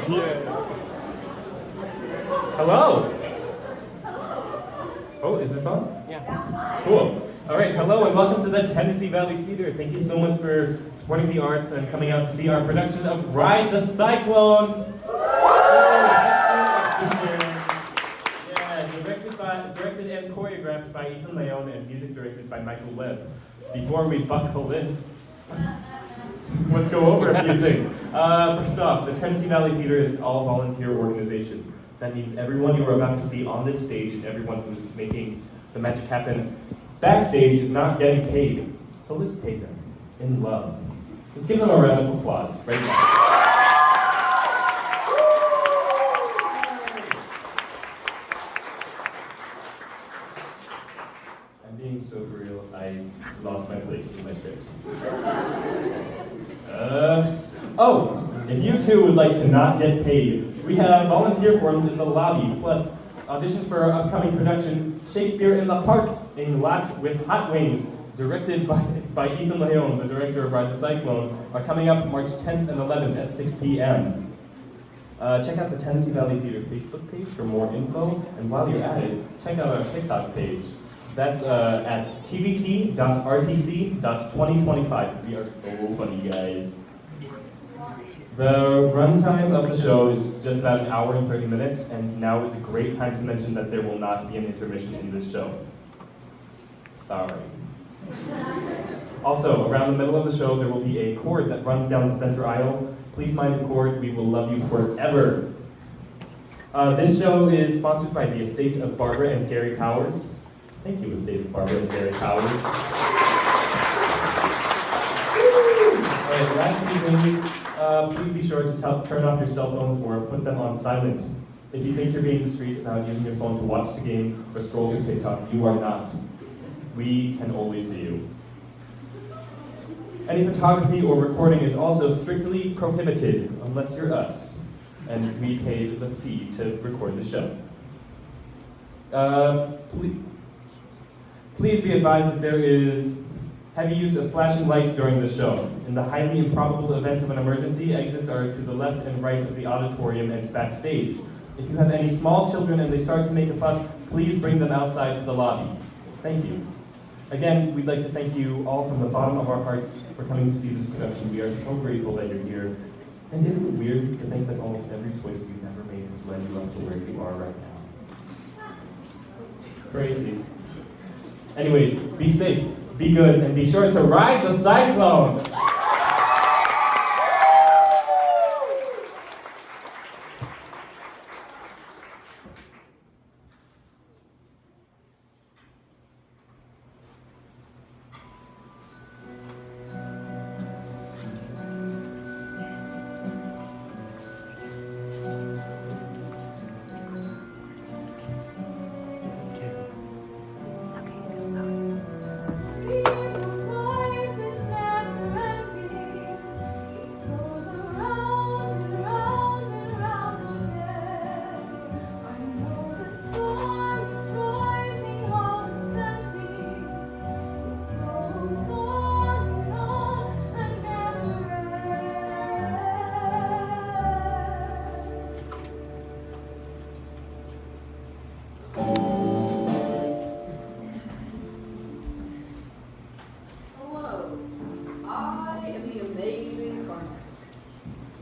Yeah. Hello. Oh, is this on? Yeah. Cool. All right, hello and welcome to the Tennessee Valley Theater. Thank you so much for supporting the arts and coming out to see our production of Ride the Cyclone. Yeah, directed and choreographed by Ethan Leone and music directed by Michael Webb. Before we buckle in, let's go over a few things. First off, the Tennessee Valley Theater is an all-volunteer organization. That means everyone you are about to see on this stage and everyone who's making the magic happen backstage is not getting paid. So let's pay them in love. Let's give them a round of applause right now. I'm being so real, I lost my place in my script. If you too would like to not get paid, we have volunteer forms in the lobby, plus auditions for our upcoming production, Shakespeare in the Park, in Lot with Hot Wings, directed by Ethan Leone, the director of Ride the Cyclone, are coming up March 10th and 11th at 6 p.m. Check out the Tennessee Valley Theater Facebook page for more info, and while you're at it, check out our TikTok page. That's at tvt.rtc.2025. We are so funny, guys. The runtime of the show is just about an hour and 30 minutes, and now is a great time to mention that there will not be an intermission in this show. Sorry. Also, around the middle of the show, there will be a cord that runs down the center aisle. Please mind the cord, we will love you forever. This show is sponsored by the estate of Barbara and Gary Powers. Thank you, estate of Barbara and Gary Powers. Alright, last few things. Please be sure to turn off your cell phones or put them on silent. If you think you're being discreet about using your phone to watch the game or scroll through TikTok, you are not. We can always see you. Any photography or recording is also strictly prohibited unless you're us, and we paid the fee to record the show. Please be advised that there is heavy use of flashing lights during the show. In the highly improbable event of an emergency, exits are to the left and right of the auditorium and backstage. If you have any small children and they start to make a fuss, please bring them outside to the lobby. Thank you. Again, we'd like to thank you all from the bottom of our hearts for coming to see this production. We are so grateful that you're here. And isn't it weird to think that almost every choice you've ever made has led you up to where you are right now? Crazy. Anyways, be safe, be good, and be sure to ride the cyclone!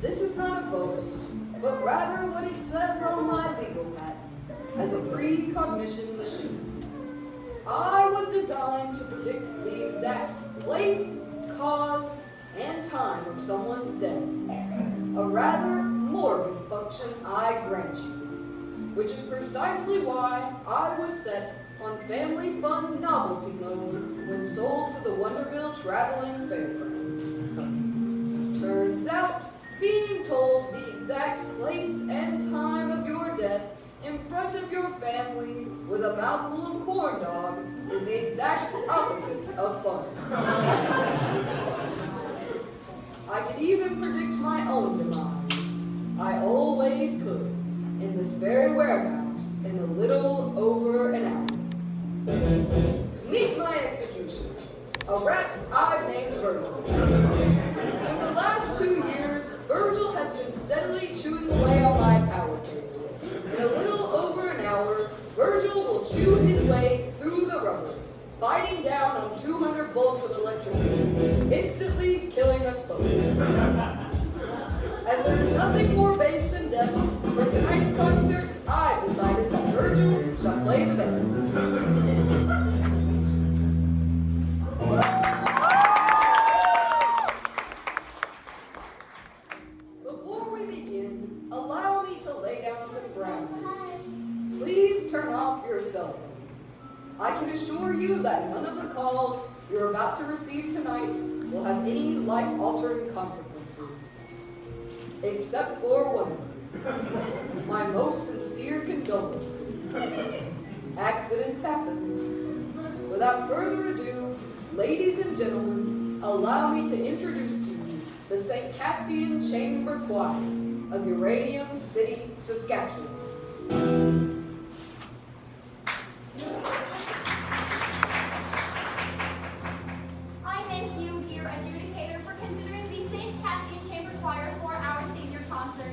This is not a boast, but rather what it says on my legal patent as a precognition machine. I was designed to predict the exact place, cause, and time of someone's death. A rather morbid function, I grant you, which is precisely why I was set on Family Fun Novelty Mode when sold to the Wonderville Traveling Fairground. Turns out, being told the exact place and time of your death in front of your family with a mouthful of corn dog is the exact opposite of fun. I could even predict my own demise. I always could, in this very warehouse in a little over an hour. Meet my executioner, a rat I've named Virgil. For the last 2 years, Virgil has been steadily chewing away As there is nothing more bass than death, for tonight's concert, I've decided that Virgil shall play the bass. Before we begin, allow me to lay down some ground rules. Please turn off your cell phones. I can assure you that none of the calls you're about to receive tonight will have any life-altering consequences. Except for one. My most sincere condolences. Accidents happen. Without further ado, ladies and gentlemen, allow me to introduce to you the St. Cassian Chamber Choir of Uranium City, Saskatchewan. I thank you, dear adjudicator, for considering the St. Cassian Chamber Choir for our senior concert.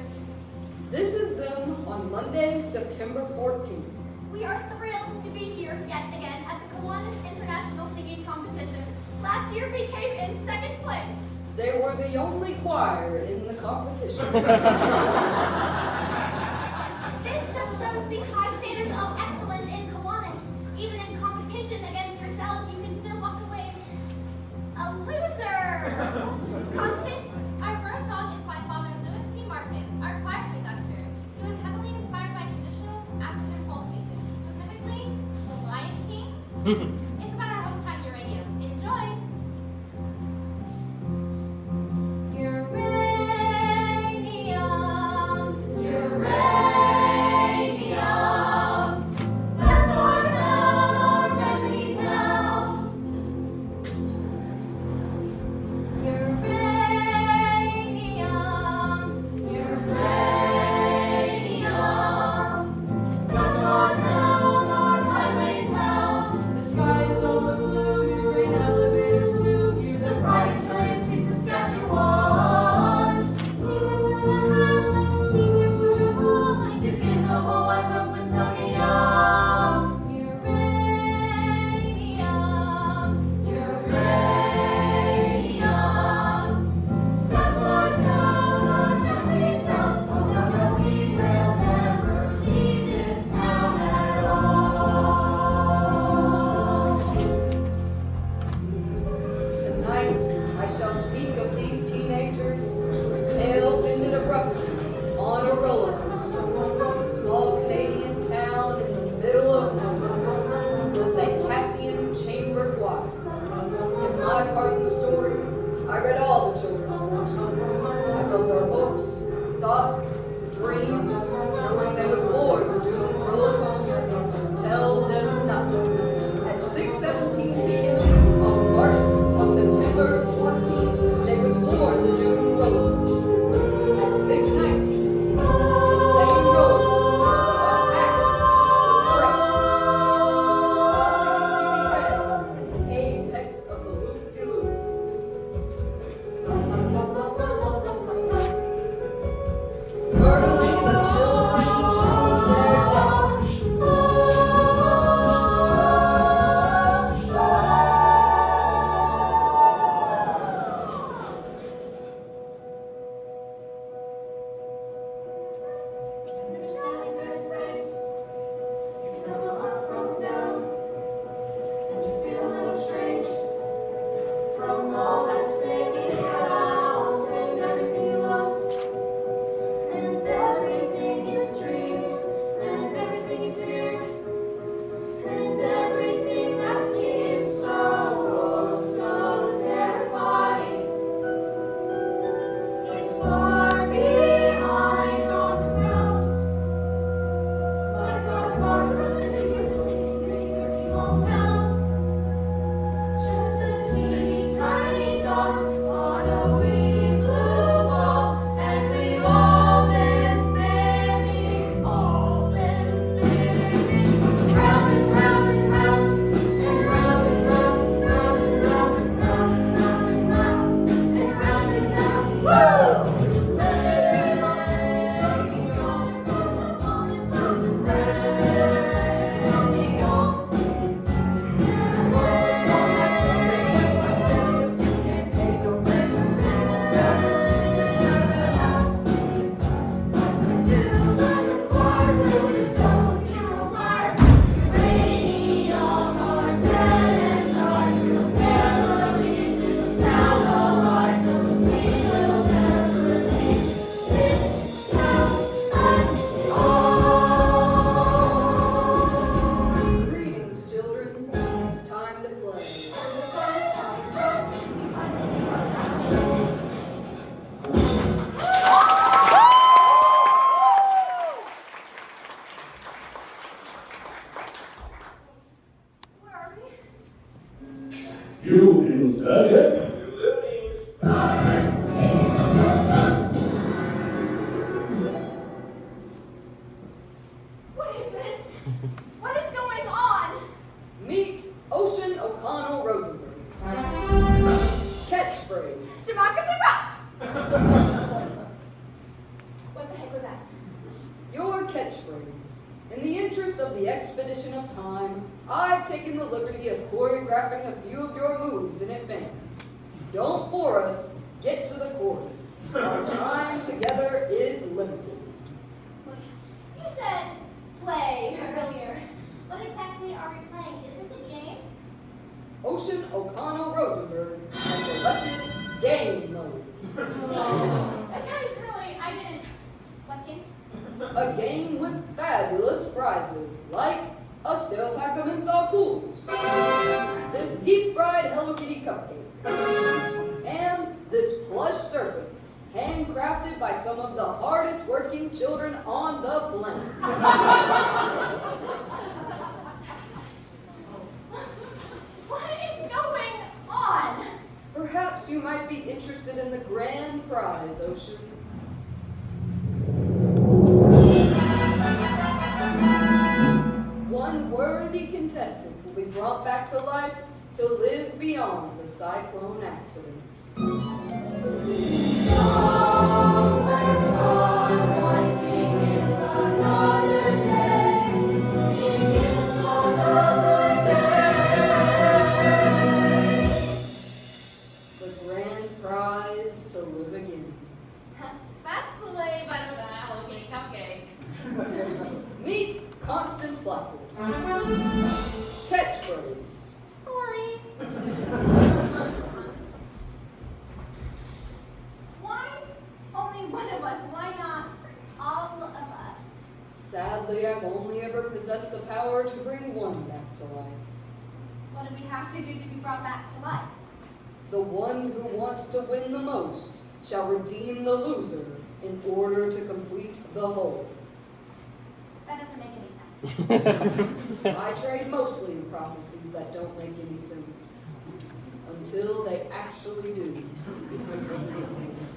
This is them on Monday, September 14th. We are thrilled to be here yet again at the Kiwanis International Singing Competition. Last year we came in second place. They were the only choir in the competition. This just shows the high standards of excellence in Kiwanis. Even in competition against yourself, you can still walk away a loser. Constance, our first song is by Father Louis P. Marcus, our choir conductor. It was heavily inspired by traditional African folk music, specifically The Lion King. It's about our hometown uranium. Enjoy! Their death. 「that? Your catchphrase. In the interest of the expedition of time, I've taken the liberty of choreographing a few of your moves in advance. Don't bore us, get to the chorus. Our time together is limited. Look, you said play earlier. What exactly are we playing? Is this a game? Ocean O'Connell Rosenberg has selected game mode. Guys, really, I didn't. What game? A game with fabulous prizes, like a stale pack of menthol cools, this deep-fried Hello Kitty cupcake, and this plush serpent, handcrafted by some of the hardest-working children on the planet. What is going on? Perhaps you might be interested in the grand prize, Ocean. One worthy contestant will be brought back to life to live beyond the cyclone accident. Somewhere sunrise begins another day. Begins another day. The grand prize to live again. That's way better than a Hello Kitty cupcake. Meet Constance Blackwood. Catchphrase. Sorry. Why only one of us? Why not all of us? Sadly, I've only ever possessed the power to bring one back to life. What do we have to do to be brought back to life? The one who wants to win the most shall redeem the loser in order to complete the whole. That doesn't make any sense. I trade mostly in prophecies that don't make any sense. Until they actually do.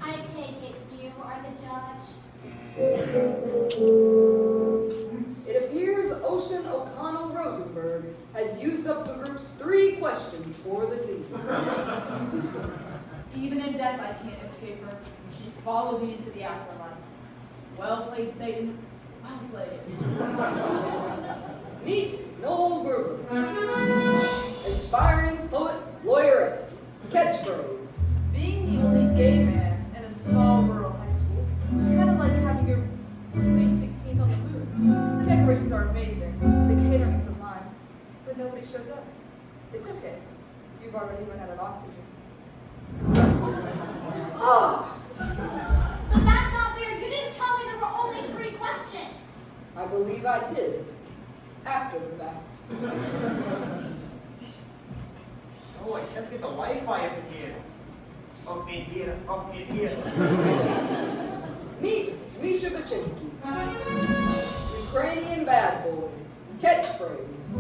I take it you are the judge. It appears Ocean O'Connell Rosenberg has used up the group's 3 questions for this evening. Even in death, I can't escape her. She followed me into the afterlife. Well played, Satan. Well played. Meet Noel Gruber, aspiring poet laureate. Catchphrase. Being the only gay man in a small rural high school is kind of like having your sweet 16th on the moon. The decorations are amazing. The catering is sublime. But nobody shows up. It's okay. You've already run out of oxygen. Ah! But that's not fair. You didn't tell me there were only 3 questions. I believe I did. After the fact. Oh, I can't get the Wi-Fi up in here. Up in here, up in here. Meet Misha Baczynski, Ukrainian bad boy. Catchphrase.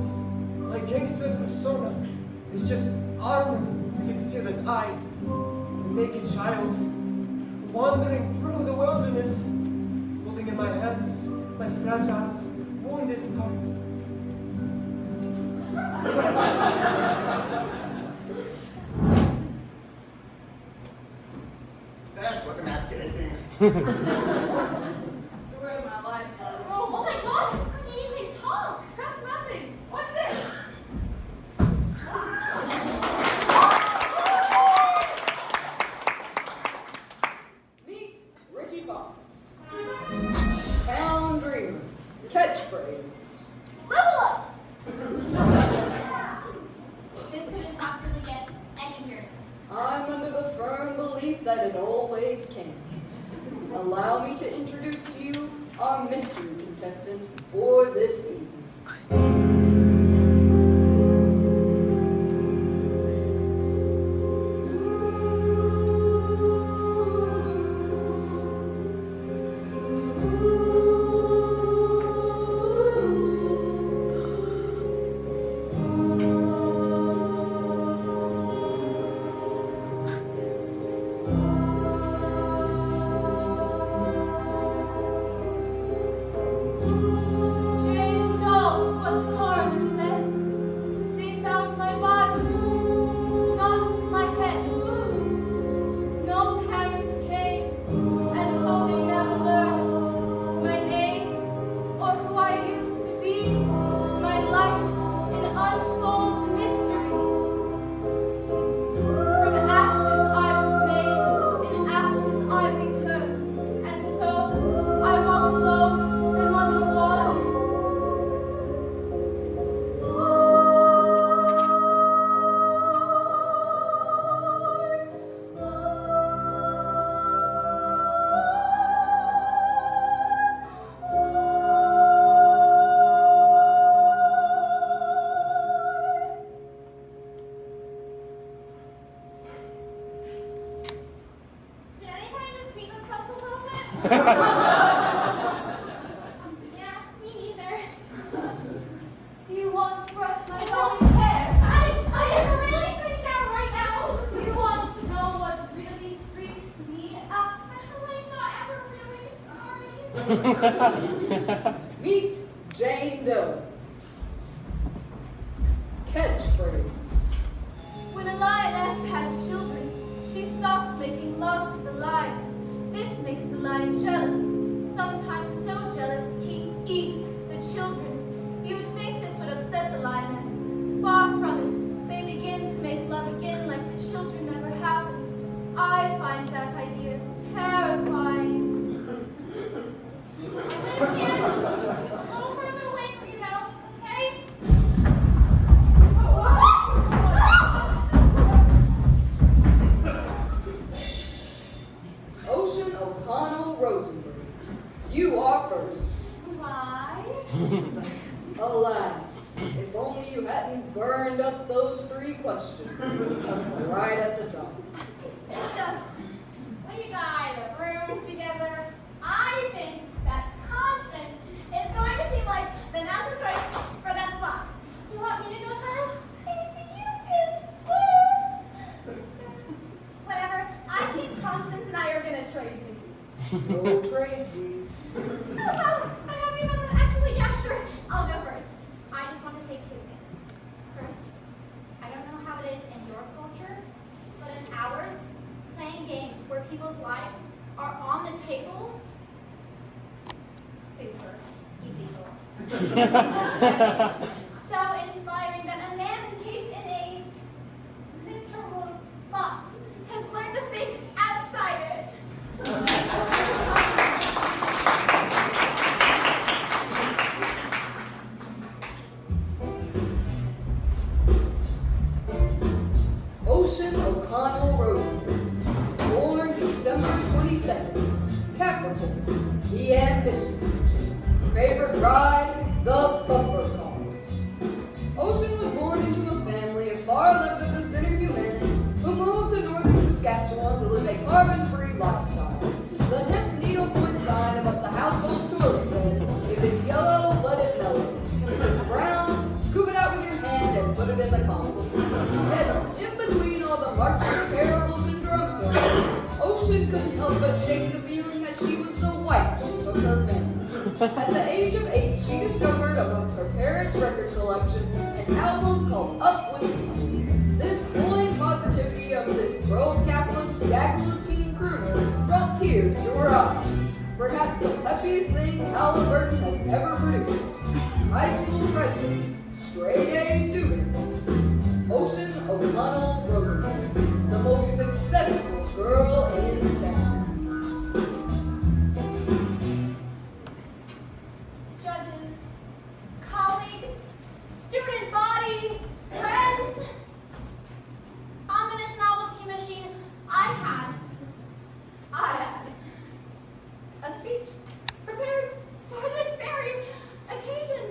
My gangster persona is just armor to conceal that I, a naked child, wandering through the wilderness, holding in my hands my fragile, wounded heart. That was emasculating. Story of my life. Oh my god! You can talk! That's nothing. What's this? Meet Ricky Fox, town dreamer. Catchphrase. Level up! This couldn't possibly get any weirder. I'm under the firm belief that it always can. Allow me to introduce to you our mystery contestant for this evening. James Dawes, what the coroner Meet Jane Doe. Catchphrase. When a lioness has children, she stops making love to the lion. This makes the lion jealous. Sometimes so jealous, he eats the children. You would think this would upset the lioness. Far from it, they begin to make love again like the children never happened. I find that idea terrifying. I'm gonna stand a little further away from you now, okay? Ocean O'Connell Rosenberg. You are first. Why? Alas, if only you hadn't burned up those 3 questions right at the top. It's just, when you die in a room together, I think that Constance is going to seem like the natural choice for that slot. You want me to go first? Maybe you insist. Whatever, I think Constance and I are going to trade these. No tradesies. Oh, well, I'm happy about that. Actually, yeah, sure. I'll go first. I just want to say 2 things. First, I don't know how it is in your culture, but in ours, playing games where people's lives are on the table, super illegal. So inspiring that a man encased in a literal box has learned to think outside it. Ocean O'Connell Rosenberg. Born December 22nd. Capricorn. The ambitious nature. Favorite ride, the bumper cars. Ocean was born into a family of far left of the center humanists who moved to northern Saskatchewan to live a carbon-free lifestyle. The hemp needlepoint sign above the household's toilet bed. If it's yellow, let it mellow. If it's brown, scoop it out with your hand and put it in the compost. Yet, in between all the marches, parables, and drum circles, Ocean couldn't help but shake the feeling that she was the white sheep of her family. At the age of 8, she discovered amongst her parents' record collection an album called Up With Me. This glowing positivity of this pro-capitalist gaggle of teen crooner brought tears to her eyes. Perhaps the peppiest thing Halliburton has ever produced. High school president, straight A student, Ocean O'Connell Rosenberg, the most successful girl in town. Judges, colleagues, student body, friends. Ominous novelty machine. I had a speech prepared for this very occasion,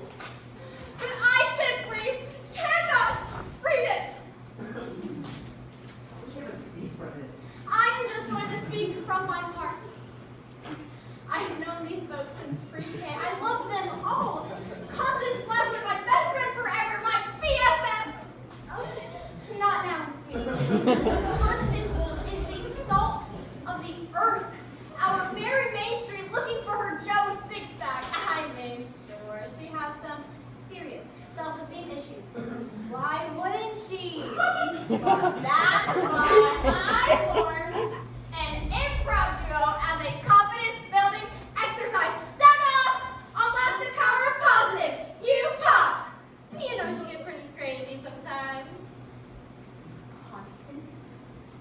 but I simply cannot read it. We should have a speech for this. I am just going to speak from my heart. I have known these folks since pre-K. I love them all. Constance Webb was my best friend forever, my BFF. Oh, not now, sweetie. Constance is the salt of the earth. Our Mary Main Street looking for her Joe six-pack. I made sure she has some serious self-esteem issues. Why wouldn't she? But that's why I formed an improv duo as a confidence-building exercise. Sound off! Unlock the power of positive. You pop! You know she get pretty crazy sometimes. Constance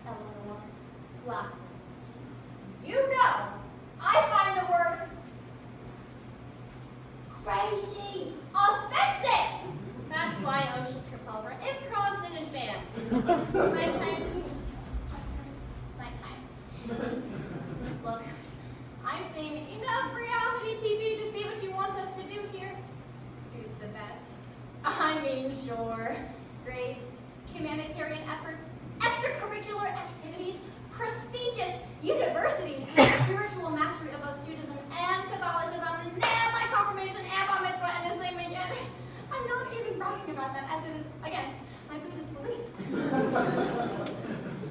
Eleanor Black. You know, I find the word crazy offensive. That's why Ocean scripts all of her improvs in advance. My time. My time. Look, I've seen enough reality TV to see what you want us to do here. Who's the best? I mean, sure. Grades, humanitarian efforts, extracurricular activities, prestigious universities, spiritual mastery of both Judaism and Catholicism, nailed my confirmation and bar mitzvah in the same weekend. I'm not even bragging about that as it is against my Buddhist beliefs.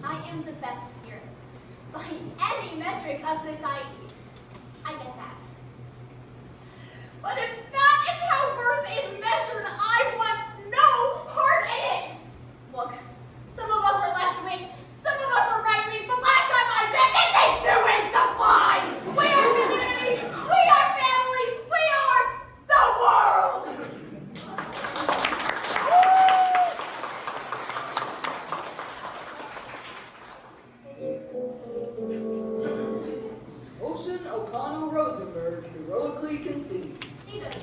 I am the best here by any metric of society. I get that. heroically conceived. She does.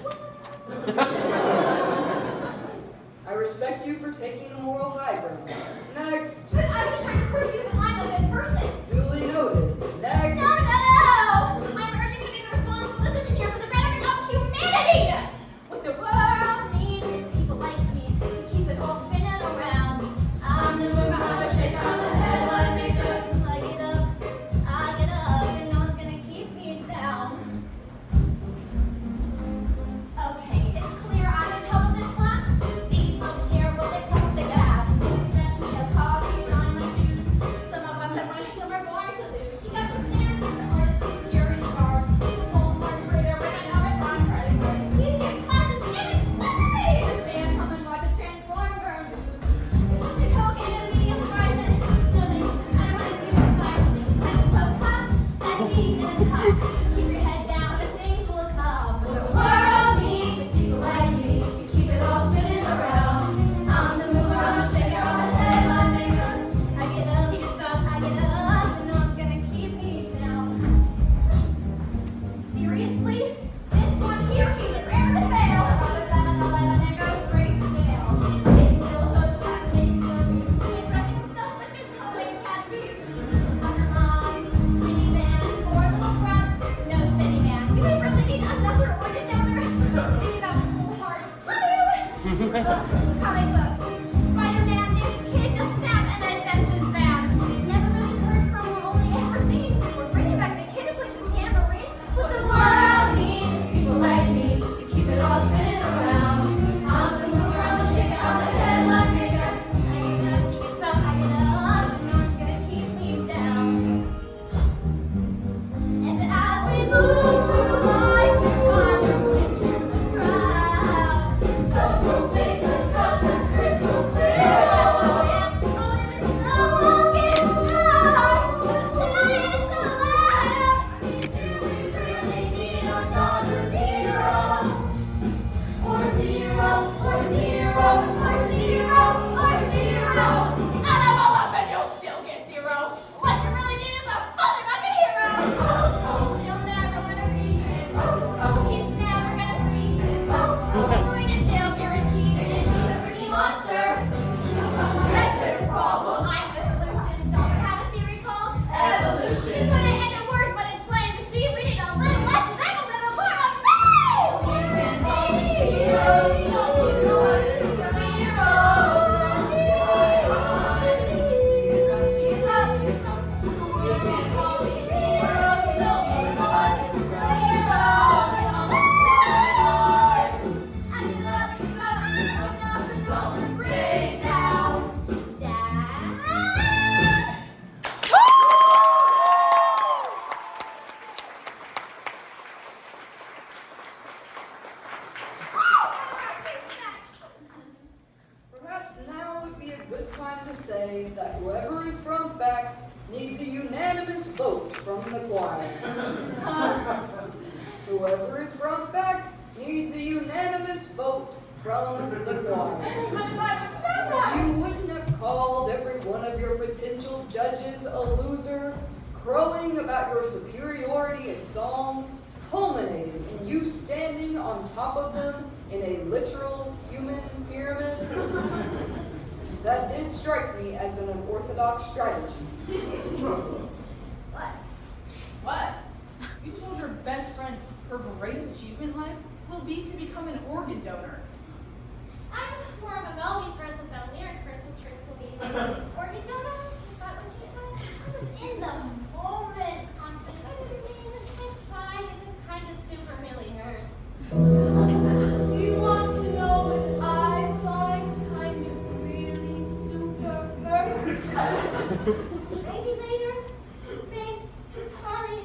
I respect you for taking the moral high ground. Next. But I was just trying to prove to you that I'm a good person. Duly noted. Next. No! I'm urging you to make a responsible decision here for the betterment of humanity! What the world needs is people like me to keep it all spinning around. I'm the mover, I'm a shaker, I'm a headline maker. I get up, and no one's gonna keep me down. Okay, it's clear I'm the top of this class. These folks here, well, they pump the gas. Fetch me a coffee, shine my shoes. Some of us have money, some are born to lose. You got the stand, the artist, security guard, the Walmart grader with an overdrawn credit card. These kids' classes, it is slippery! This band, come and watch it transform burn booze. Just a coke and a medium horizon. No thanks, I don't want to see what's nice. That's low class, that needs in a cup. Keep your head down and things will come. The world needs people like me to keep it all spinning around. I'm the mover, I'm a shaker, I'm a headline maker. I get up, and no one's gonna keep me down. Seriously? This one here, he's rare to fail. I'm a 7-Eleven and go straight to jail. He's still hood fast, he's still new. Expressing himself with his coloring tattoos. Undermine, minivan, 4 little brats. No steady man. Do we really need another organ donor? Maybe that's a whole heart. Love you! Comic books. Spider-Man, this kid does snap an attention span. Never really heard from or only ever seen. We're bringing back the kid who plays the tambourine. What the world needs is people like me to keep it all spinning around. I'm the mover, I'm the shaker, I'm the headline maker. I get up, he gets up, I get up, and no one's gonna keep me down. And as we move through life, we find a place in the crowd. So we'll make the colors crystal clear. Yes, oh yes, oh is it so won't get hard? The sky is so loud. Do we really need another zero? Or zero, or zero, or zero, or zero. Add them all up and you'll still get zero. What you really need is a fully bucket hero. You'll never wanna read it. He's never gonna read it. Going to jail guaranteed, and it's a pretty monster. That's the problem. I'm the solution. Doctor had a theory called evolution. Put it into words, but it's plain to see we need a little less and a little more of me. We can be heroes, no need to us. Heroes. She's up. We can all be heroes, no need to us. Heroes. I get up, so stay down. Down. Perhaps now would be a good time to say that whoever is brought back needs a unanimous vote from the choir. Whoever is brought back needs a unanimous vote from the choir. You wouldn't have called every one of your potential judges a loser, crowing about your superiority in song, culminating in you standing on top of them in a literal human pyramid. That did strike me as an unorthodox strategy. What? You told your best friend her greatest achievement in life will be to become an organ donor. I'm more of a melody person than a lyric person, truthfully. Organ donor? Is that what you said? I was in the moment, Constance. I didn't mean it. It's fine. It just kind of super really hurts. Do you want to know what I find kind of really super hurt? Maybe later. Thanks. Sorry.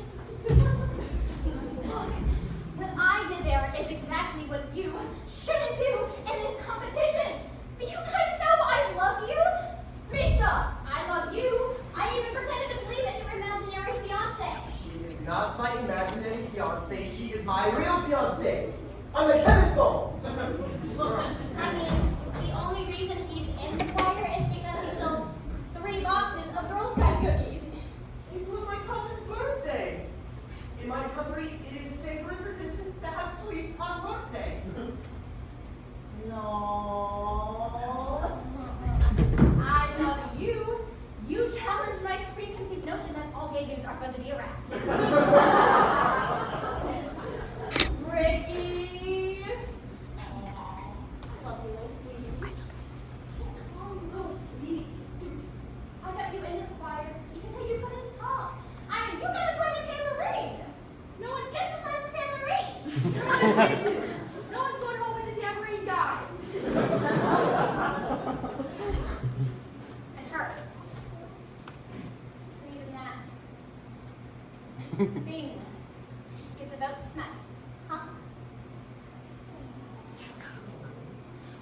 Look, what I did there is exactly what you shouldn't do in this competition. You guys know I love you. Risha, I love you. I even pretended to believe in your imaginary fiance. She is not my imaginary fiance. She is my real fiance. On the telephone. I mean, the only reason he's in the choir is because he stole 3 boxes of Girl Scout cookies. It was my cousin's birthday. In my country, it is sacred to this Ricky! Aw, love you, little sweetie. Oh, little sweetie. I got you into the choir, even though you couldn't talk. I mean, you gotta play the tambourine. No one gets to play the tambourine. No one's going home with the tambourine guy. And her. So even that thing gets a vote tonight, huh?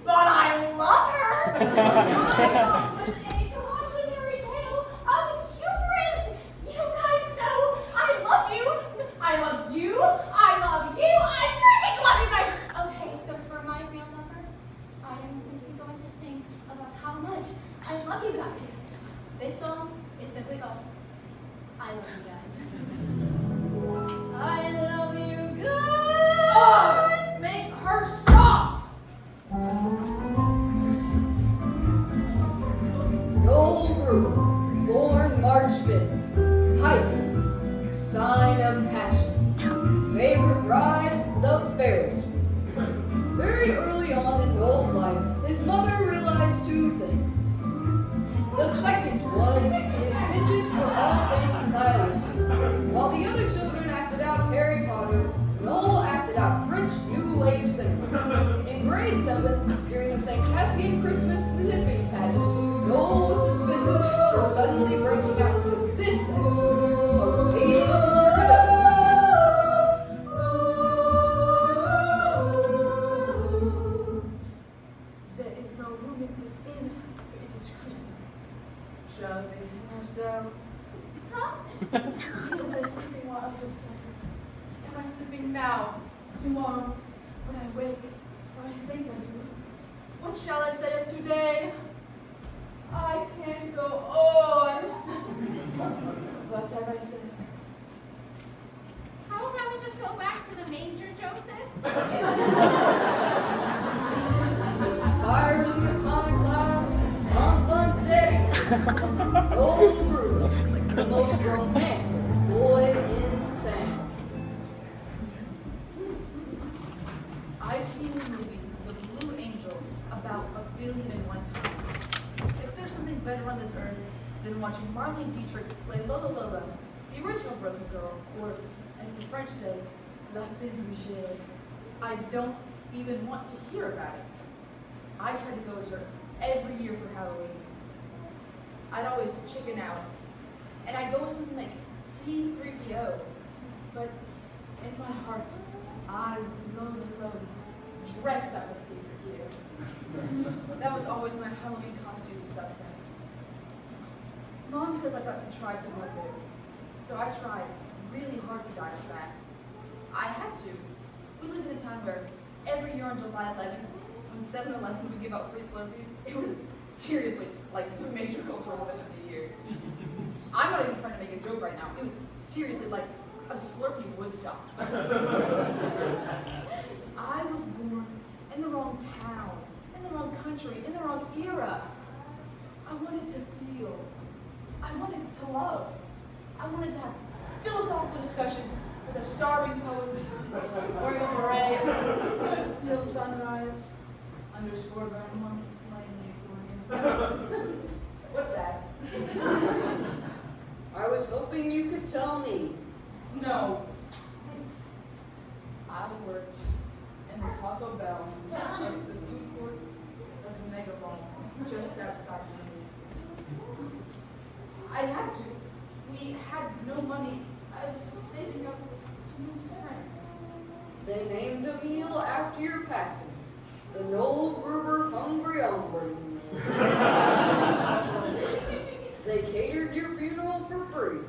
But I love her! I thought it was a cautionary tale of hubris! You guys know I love you! I love you! I love you! I freaking love you guys! Okay, so for my real number, I am simply going to sing about how much I love you guys. This song is simply called I Love You Guys. I love you guys! Oh, make her stop! Noel Gruber, born March 5th, Pisces, sign of passion. Favorite ride, the Ferris wheel. Very early on in Noel's life, his mother realized two things. The second was his penchant for all things nihilistic. While the other children acted out Harry Potter, Noel acted out French New Wave cinema. In grade 7, during the St. Cassian Christmas Mississippi pageant, Noel was suspended for suddenly breaking out into this episode of Fading There is no room in this inn, for it is Christmas. Shall we hang ourselves? Huh? Was I sleeping while I was asleep? Am I sleeping now? Tomorrow? When I wake? Or I think I do? What shall I say of today? I can't go on. What have I said? How about we just go back to the manger, Joseph? Aspiring iconoclast, enfant daddy, Noel Gruber, the most romantic boy in town. I've seen the movie The Blue Angel about 1,000,000,001 times. If there's something better on this earth than watching Marlene Dietrich play Lola Lola, the original Broken Girl, or as the French say, La Femme Brigée, I don't even want to hear about it. I tried to go as her every year for Halloween. I'd always chicken out, and I'd go with something like C-3PO, but in my heart, I was Lola Lola, dressed up as C-3PO. That was always my Halloween costume subtext. Mom says I've got to try to look good, so I tried really hard to dial it back. I had to. We lived in a town where every year on July 11th, when 7-Eleven would give out free Slurpees, it was seriously like the major cultural event of the year. I'm not even trying to make a joke right now. It was seriously like a Slurpee Woodstock. I was born in the wrong town, in the wrong country, in the wrong era. I wanted to feel. I wanted to love. I wanted to have philosophical discussions with a starving poet, wearing a beret, till sunrise, underscored by a monkey playing the accordion. What's that? I was hoping you could tell me. No. I worked in the Taco Bell of the food court of the Mega Mall just outside the news. I had to. We had no money. I was saving up to move to France. They named a meal after your passing. The Noel Gruber Hungry Hombre meal. They catered your funeral for free.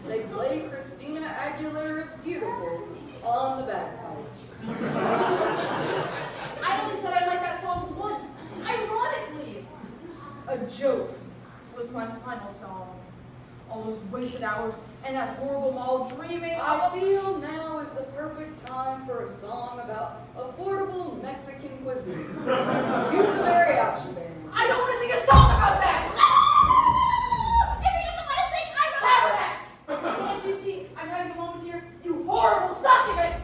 They played Christina Aguilera's Beautiful on the bagpipes. I only said I liked that song once, ironically. A joke was my final song. All those wasted hours and that horrible mall dreaming. I feel now is the perfect time for a song about affordable Mexican cuisine. Cue the mariachi band. I don't want to sing a song about that! If he doesn't want to sing, I'm Tabernacle! Can't you see I'm having a moment here? You horrible succubus!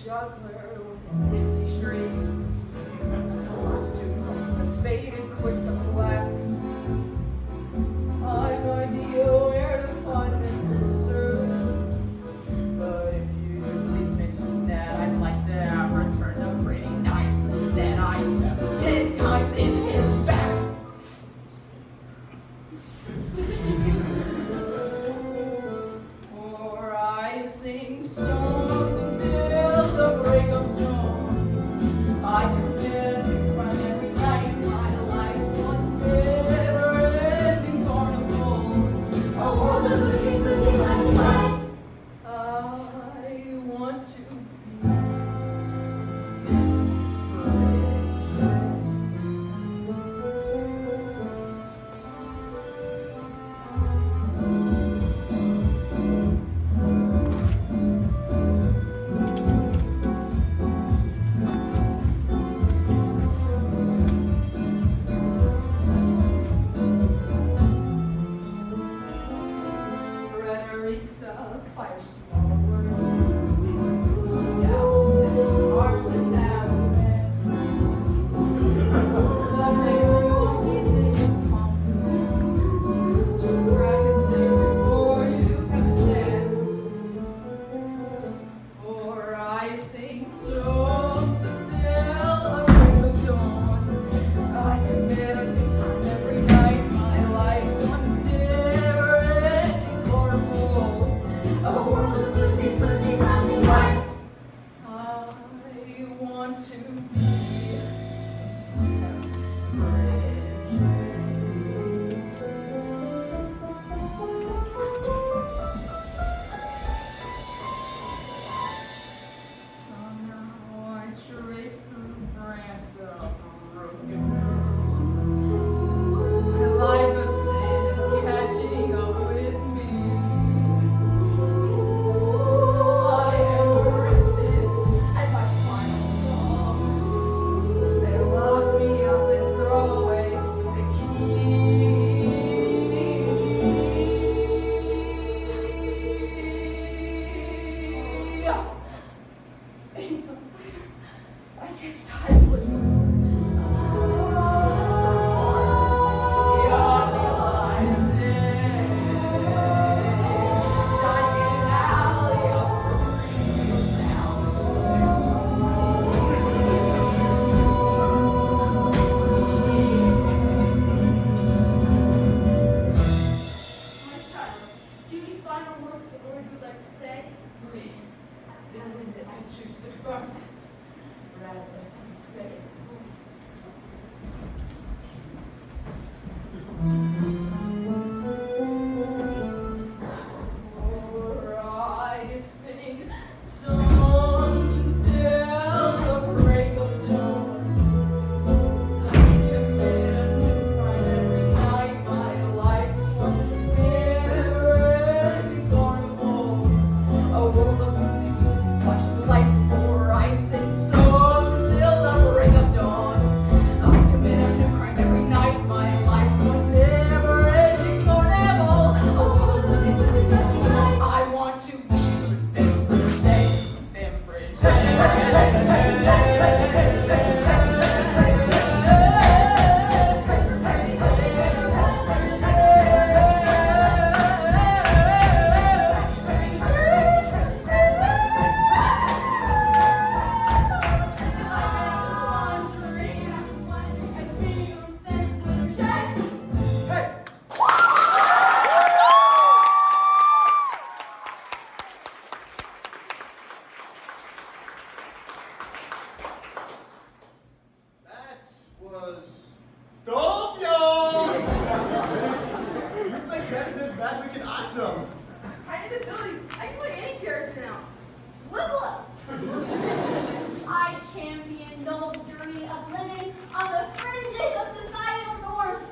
juggler with a misty shriek. Life's too close to fade and quick to black. I've no idea where to find an answer. But if you could please mention that, I'd like to have returned a pretty knife that I stabbed 10 times in his back. For I sing songs until the break of dawn. I commit a new crime every night. My life's one never-ending carnival. A world of losing, flashing lights. I want to Frederick's a fire small world. Doubts and arson now and then. The days ago, these days competent. You crack a safe before you have a ten. For I sing songs until the break of dawn. I commit a new crime every night. My life's one never-ending carnival. A world of flashing lights. I want to be Somehow I traipse through France, a broken girl. My life of sin is catching up with me. I am arrested at my final song. They lock me up and throw away the key. I can't stop living. I choose to burn it rather than fade. For I sing songs until the break of dawn. I commit a new crime every night. My life's one never-ending carnival. A world of flashing lights. For I sing songs until the break of dawn. I commit a new crime every night. My life's one never-ending carnival. A world of flashing lights. I want to be That was dope, yo! You play characters that wicked awesome. I had ability. I can play any character now. Level up. I champion Noel's journey of living on the fringes of societal norms.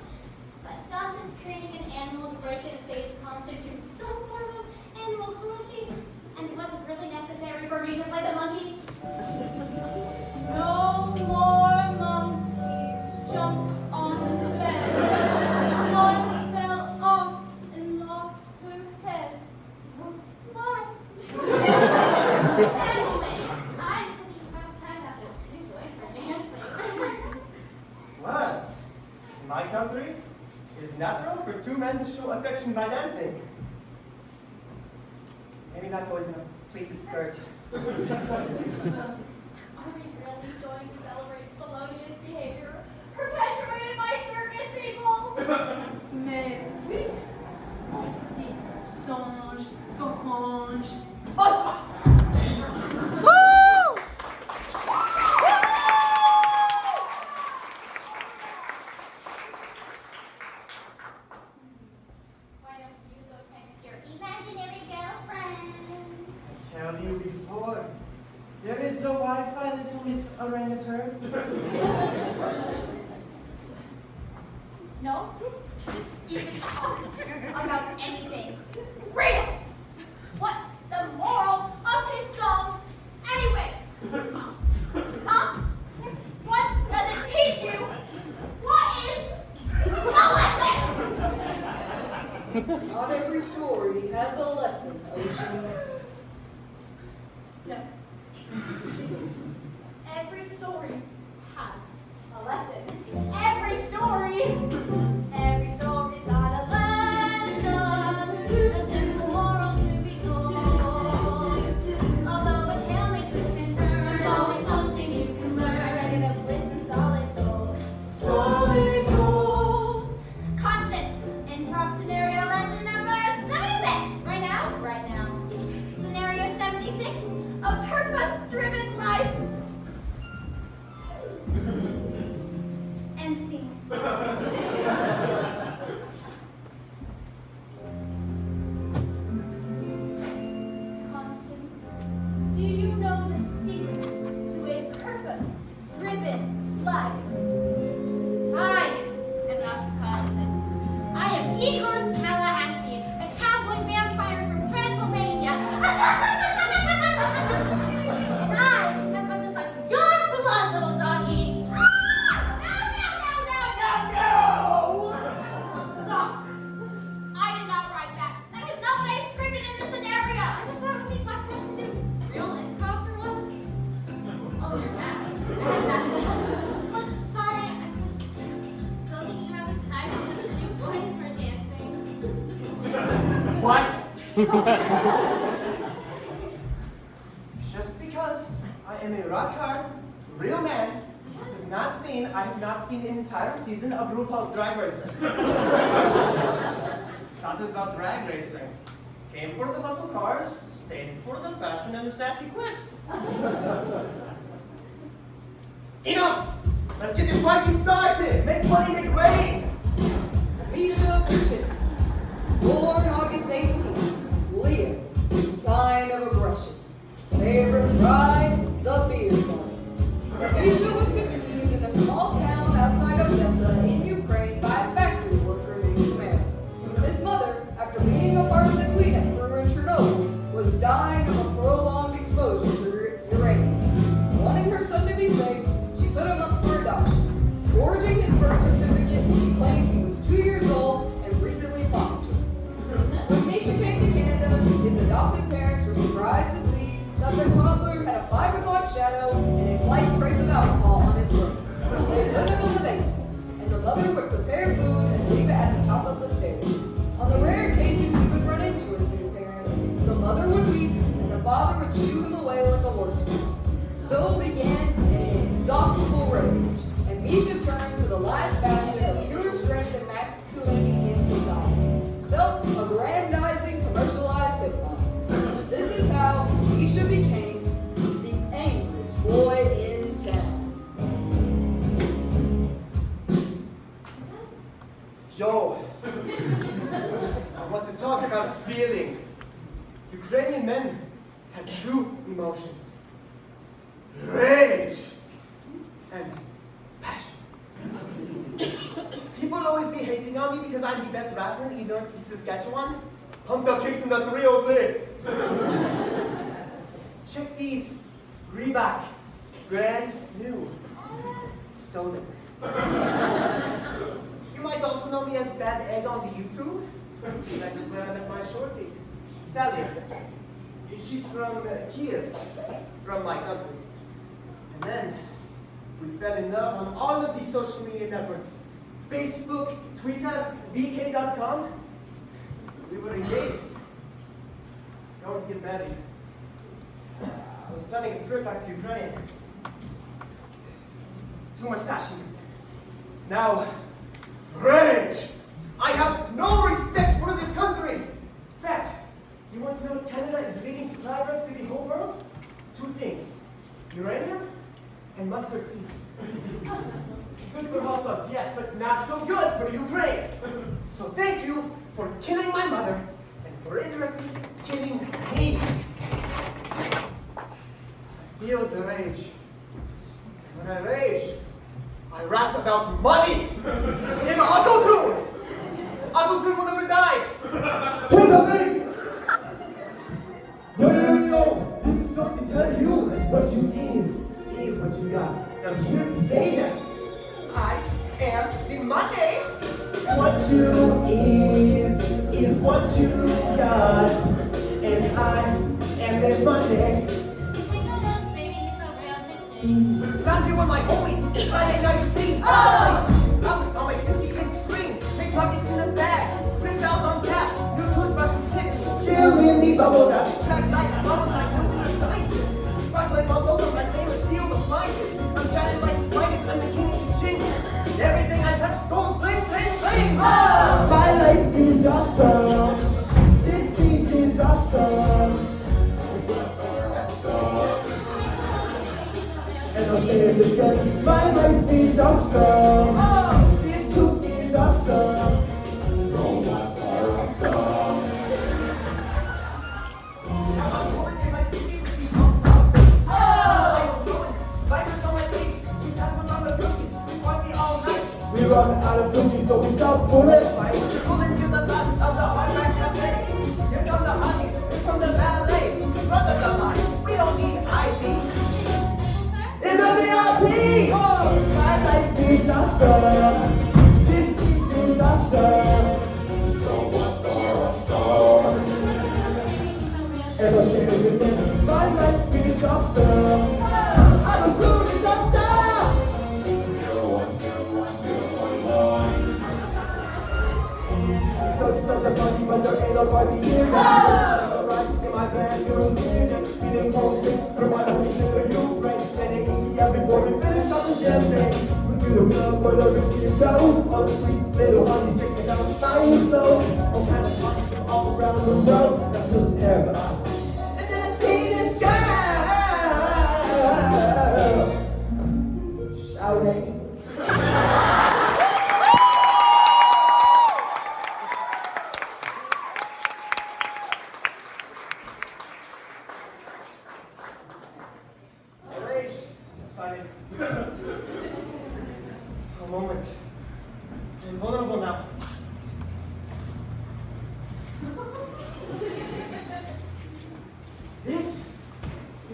But doesn't training an animal to break its stage constitute some form of animal cruelty? And it wasn't really necessary for me to play the monkey? No more monkeys jumped on the bed. One fell off and lost her head. Why? Anyways, I'm natural for two men to show affection by dancing. Maybe not always in a pleated skirt. Are we really going to celebrate felonious behavior perpetuated by circus people? Mais oui, on dit songe, d'orange, au soir. Why don't you go text your imaginary girlfriend? I tell you before, there is no Wi-Fi, little Miss Orangutan. No? Even talk about anything real. What's the moral of his song, anyways? Huh? What does it teach you? What is the lesson? Not every story has a lesson, Ocean. No. Every story has a lesson. Every story's got a lesson. A simple moral to be told. Although a tale may twist and turn, there's always something you can learn. A nugget of wisdom, solid gold. Solid gold. Constance, improv scenario lesson number 76. Right now? Right now. Scenario 76, a purpose-driven life. And scene. Constance, do you know the secret to a purpose-driven life? I am not Constance. I am Egon Tallahassee, a cowboy vampire from Transylvania. And I have come to suck your blood, little doggy. No! Stop! I did not write that. That is not what I scripted in the scenario. I just thought it would be fun for us to do real improv for once. Oh, you're mad. Look, sorry, I'm just still thinking about the time when the two boys were dancing. What? Just because I am a rock-hard, real man does not mean I have not seen an entire season of RuPaul's Drag Race. Taught us about drag racing. Came for the muscle cars, stayed for the fashion and the sassy quips. Enough! Let's get this party started! Make money, make rain! Misha Kuczynski, born August 18th, Leo, sign of aggression. Favorite ride, the beer garden. Misha was conceived in a small town outside Odessa in Ukraine by a factory worker named Samara. His mother, after being a part of the cleanup crew in Chernobyl, was dying of a prolonged exposure to uranium. Wanting her son to be safe, she put him up for adoption. Forging his birth certificate, she claimed he was 2 years old and recently fathered. When Misha came to Canada, his adoptive parents were surprised to see that their toddler had a 5 o'clock shadow and a slight trace of alcohol on his room. They put him in the basement, and the mother would prepare food and leave it at the top of the stairs. On the rare occasion he would run into his new parents, the mother would weep and the father would shoo him away like a horse. So began an inexhaustible rage, and Misha turned to the last bastion of pure strength and masculinity in society. Self-aggrandizing, commercialized hip-hop. This is how Misha became the angriest boy in town. Yo, I want to talk about feeling. Ukrainian men have two emotions. Rage and passion. People will always be hating on me because I'm the best rapper in Northeast Saskatchewan. Pumped up kicks in the 306. Check these Reebok, brand new, stolen. You might also know me as Bad Egg on the YouTube. That is where I met my shorty, Italian. She's from Kiev, from my country. And then we fell in love on all of these social media networks Facebook, Twitter, VK.com. We were engaged. Going to get married. I was planning a trip back to Ukraine. Too much passion. Now, rage! I have no respect for this country! In fact, you want to know if Canada is leading supplier to the whole world? Two things. Uranium and mustard seeds. Good for hot dogs, yes, but not so good for Ukraine. So thank you for killing my mother and for indirectly killing me. I feel the rage. When I rage, I rap about money in auto-tune. Auto-tune will never die. Hold up, mate! Yo, this is something to tell you that what you is what you got. I'm here to say that I am the money. what you is what you got. And I am the money. Take a look, baby, he's so real pitching. Found you with my homies. Friday night scene. Out on my 60-inch screen. Big pockets in the bag. Crystals on tap. New toothbrush from Tiffany. Still in the bubble wrap. Track lights bubble like nuclear sciences. Sparkling all over my stainless steel appliances. I'm shining like Midas. I'm the king of the ching. Everything I touch goes bling, bling, bling. My life is awesome. This beat is awesome. And I'll say it again. My life is awesome. This hoop is awesome. Robots are awesome. I'm going in my city with these pumped lights blowing. Vipers on my face. We pass around the cookies. We party all night. We run out of cookies, so we stop for it. Pulling to the last of the Hard Rock Cafe. Here come the honeys, here come the ballet. Brother the line, we don't need ID. In the VIP! My life is awesome. This beat is awesome. Robots are awesome. And I'll say it again. My life is awesome. I'm a tune is awesome. Touch the party, but there ain't no party here. Right in my van, you're leaving. Feeling homesick from my homies in the Ukraine. Standing in the air before we finish up the champagne. We do the club where the rich kids go. All the sweet little honeys checking out flying slow. All kind of honeys from all around the world. That feels terrible. And then I see this girl shouting. Rage subsided. A moment. I'm vulnerable now. This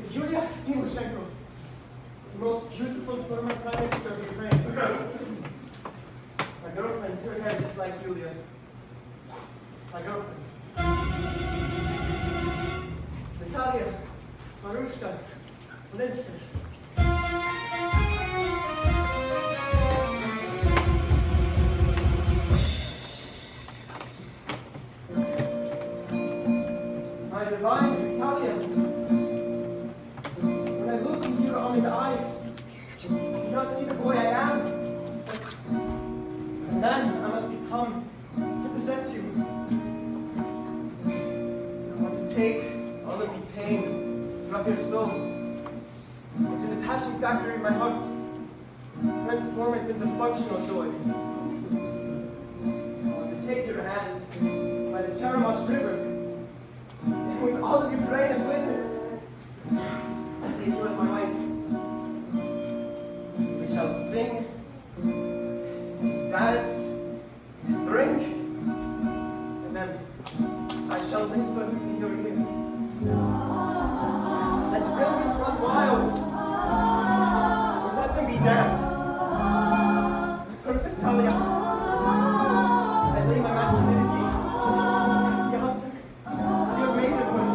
is Yulia Timoshenko, the most beautiful former prime minister of Ukraine. My girlfriend, her hair just like Yulia. My girlfriend. Natalia, Marushka, Linska. My divine Natalia, when I look into your almond eyes, I do not see the boy I am, and then I must become to possess you. I want to take all of the pain from your soul into the passion factory in my heart, transform it into functional joy. I want to take your hands by the Cheromach River, and with all of Ukraine as witness, I take you as my wife. We shall sing, dance, drink, and then I shall whisper in your ear. Let rivers run wild, or let them be damned. Perfect Talia, I lay my masculinity at the altar of your maidenhood.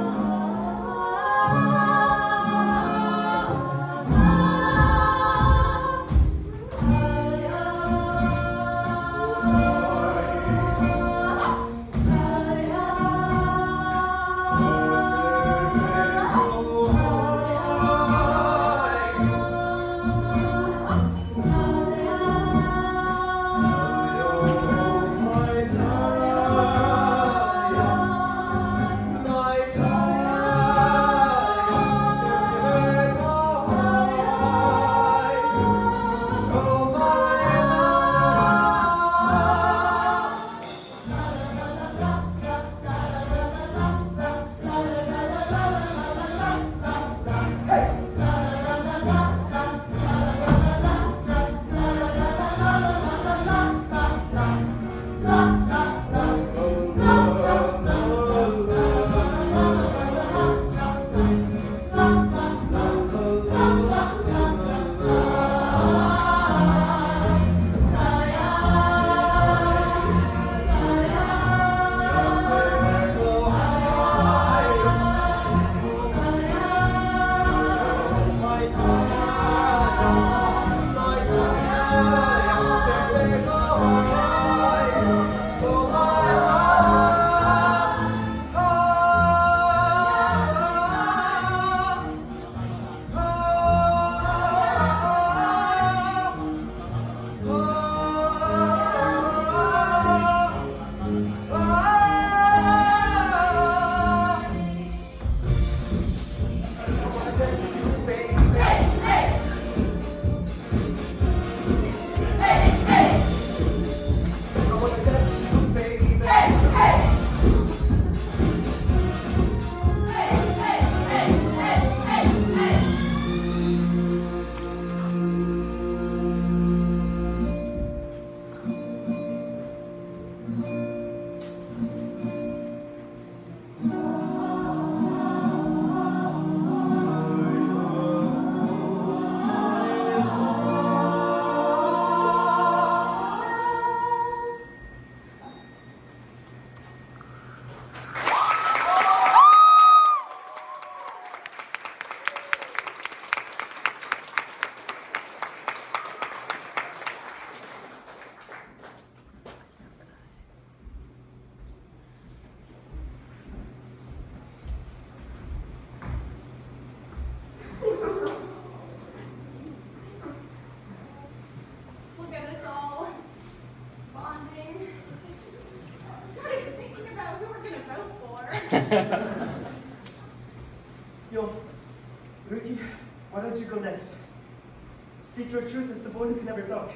Yo, Ricky, why don't you go next? Speak your truth as the boy who can never talk.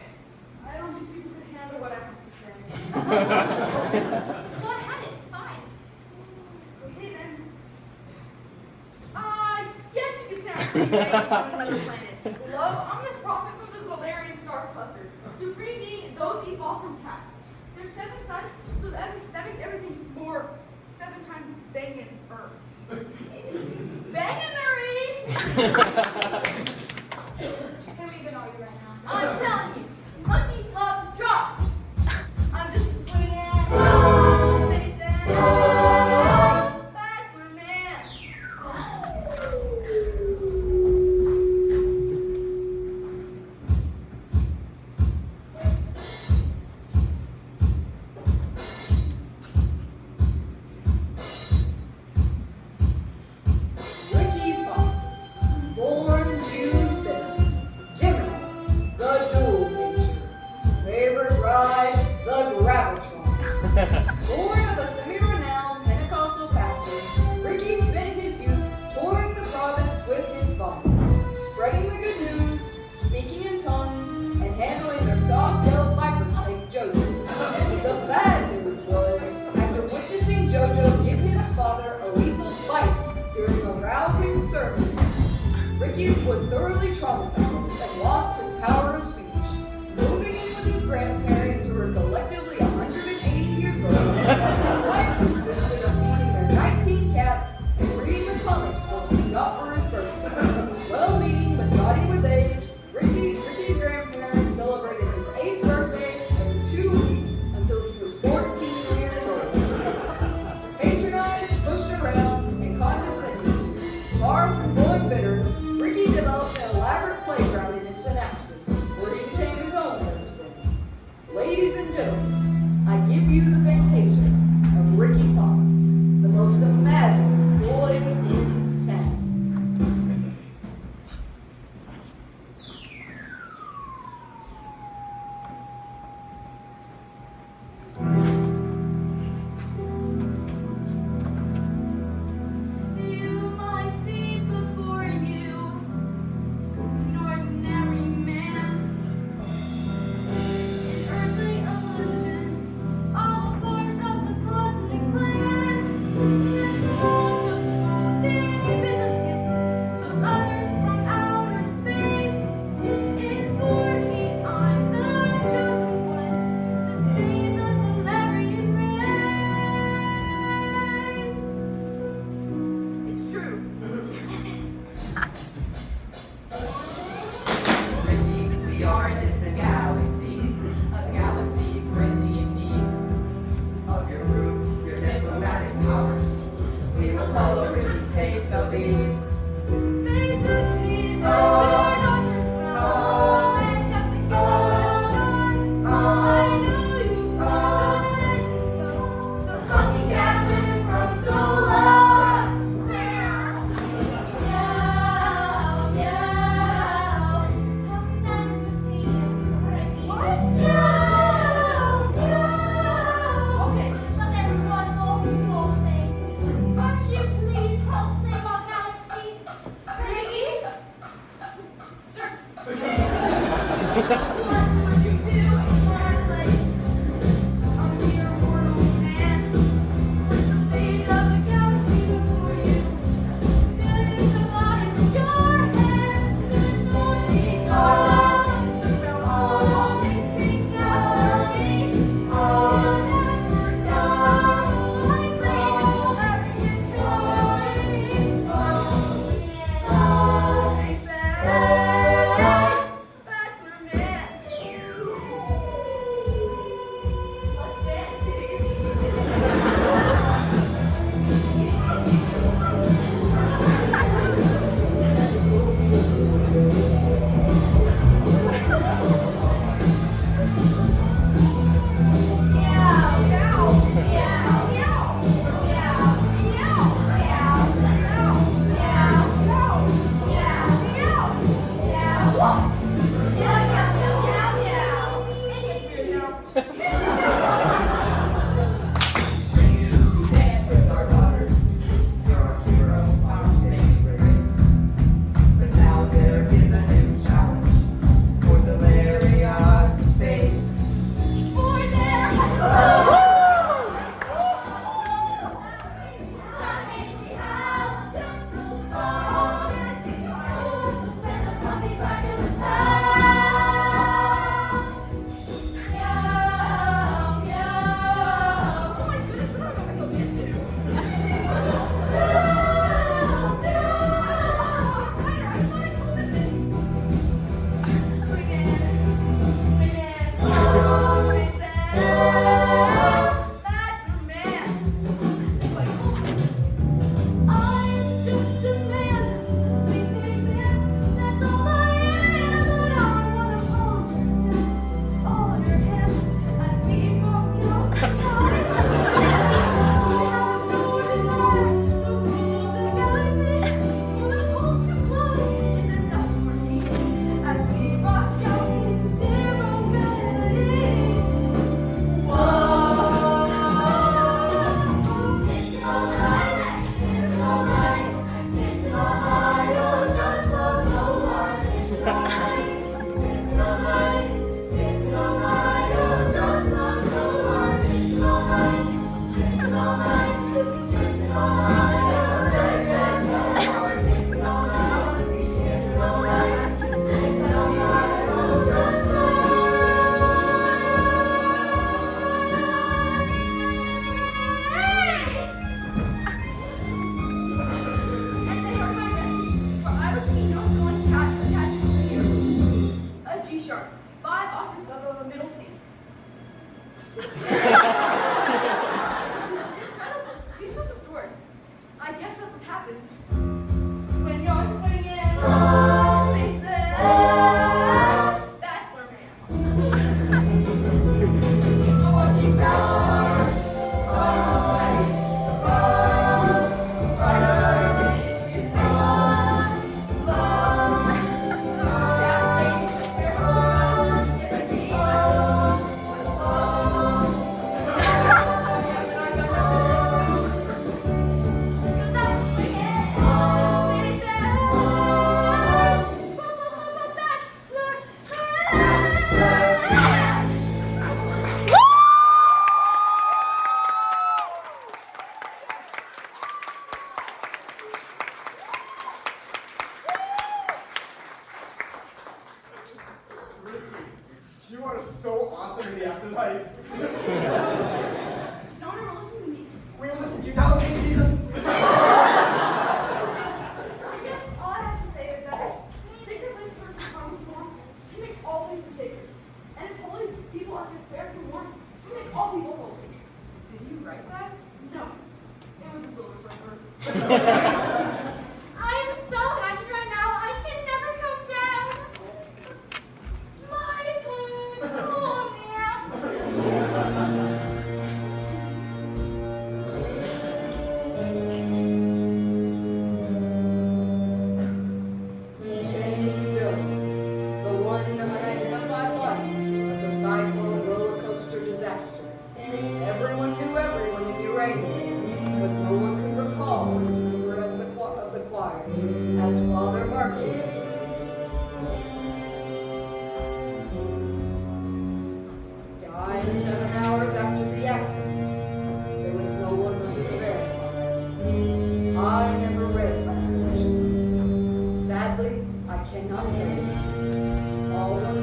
I don't think people can handle what I have to say. Just go ahead, it's fine. Okay then. I guess you could say I'm pretty ready from another planet. Love, I'm the prophet from the Solarian star cluster. Supreme being those evolved from cats. There's 7 suns, so that makes everything more 7 times bangin'-er. Bangin'-ery! Who are you gonna argue right now? I'm telling you, monkey love drop. I'm just a swinging facing backward man. Ricky Fox, born June 5th, Gemini, the dual nature, favorite ride, the Gravitron. Born of a semi-renowned Pentecostal pastor, Ricky spent his youth touring the province with his father, spreading the good news, speaking in tongues, and handling their saw-scale viper snake Jojo. The bad news was, after witnessing Jojo give his father a lethal bite during a rousing sermon, Ricky was thoroughly traumatized and lost his power of speech. Moving in with his grandparents, who were collectively 180 years old, his life consisted of feeding their 19 cats and reading the comic books he got for his birthday. Well-meaning but naughty with age, Ricky's grandparents celebrated his 8th birthday every 2 weeks until he was 14 years old. Patronized, pushed around, and condescended to, far from going bitter, Ricky developed an elaborate playground in his synapses, where he became his own best friend. Ladies and gentlemen, I give you the Fantasia of Ricky Fox, the most imagined boy in town. You might see before you an ordinary man, an earthly illusion, all a part of the cosmic plan. There's wonderful deep in the tip, those others from outer space. In 4D, I'm the chosen one to save the Solarian race. It's true. Ricky, we are in this galaxy, a galaxy greatly in need of your root, your diplomatic powers. We will follow Ricky, take the lead. They took me from their daughter's realm, land of the galaxy star. I know you from the legends of the funky cat women from Solar. Meow, meow. Come dance with me, Ricky. What? Meow, meow. Okay. But there's one more small thing. Won't you please help save our galaxy? Ricky? Sure. What would you do in my place? A mere mortal man with the fate of the galaxy before you. There is a light in your hand. There's no need for love. The all tasting gallery. All never done. Like Solarian glory. Oh, they say, Bachelor man. Let's dance, Dance with our daughters, G sharp, 5 octaves above a middle C. Incredible. He's just adored. I guess that's what happens when you're swinging long pieces. Bachelor man. He's working down, sunlight, above, brighter, you see, love, gambling, your heart, giving me love. Ricky, you are so awesome in the afterlife. No one ever listened to me. We will listen to you now, sweet Jesus. I guess all I have to say is that sacred places are becomes more to make all places sacred. And if holy people are spared from war, to make all people holy. Did you write that? No. It was a Silver Surfer. I'm so happy right now, I can never come down. My turn. Oh, man. Jane Doe, the one unidentified life of the Cyclone roller coaster disaster. Everyone knew everyone in Urania, but no one could recall this member as of the choir, as Father Marcus. Died 7 hours after the accident. There was no one left to verify. I never read that legend. Sadly, I cannot tell you. All one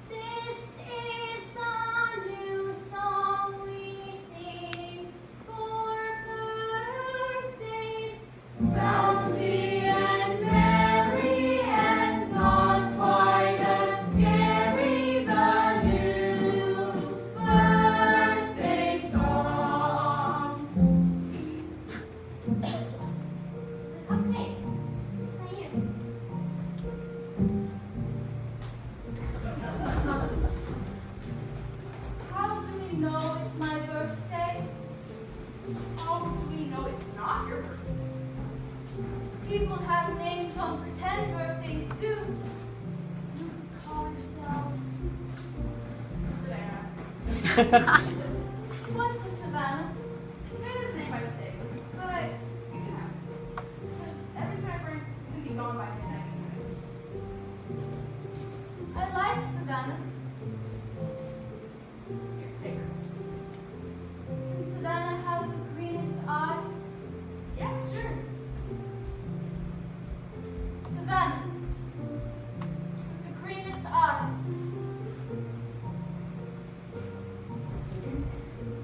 This is the new song we sing for birthdays. Bouncy and merry and not quite as scary. The new birthday song. It's a cupcake. It's for you. How do we know it's my birthday? How do we know it's not your birthday? People have names on pretend birthdays too. Call yourself Savannah. What's a Savannah? Savannah's the name I would say, but you can have it. Because every member is going to be gone by midnight. I like Savannah. Here, take her. Can Savannah have the greenest eyes? Yeah, sure. Savannah, with the greenest eyes.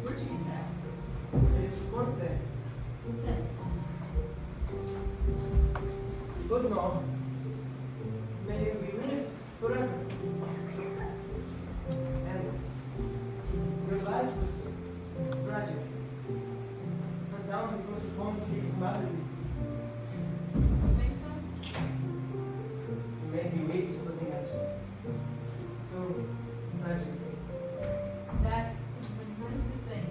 Where'd you get that? It's birthday. Good mom. May we live forever. And your life was tragic. Cut down because you won't speak humanity. Think so? You made me weep just looking at you. So tragic. That is the nicest thing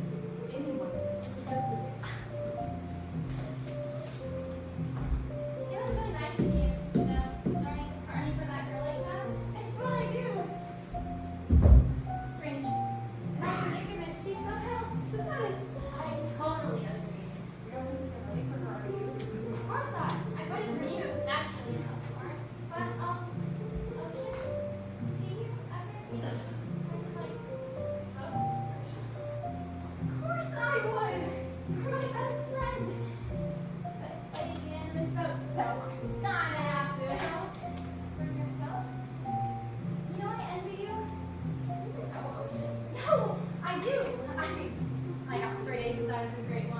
anyone has ever said to me. It was really nice of you, throwing a party for that girl like that. It's what I do. Oh, I do. I got straight A's since I was in grade 1.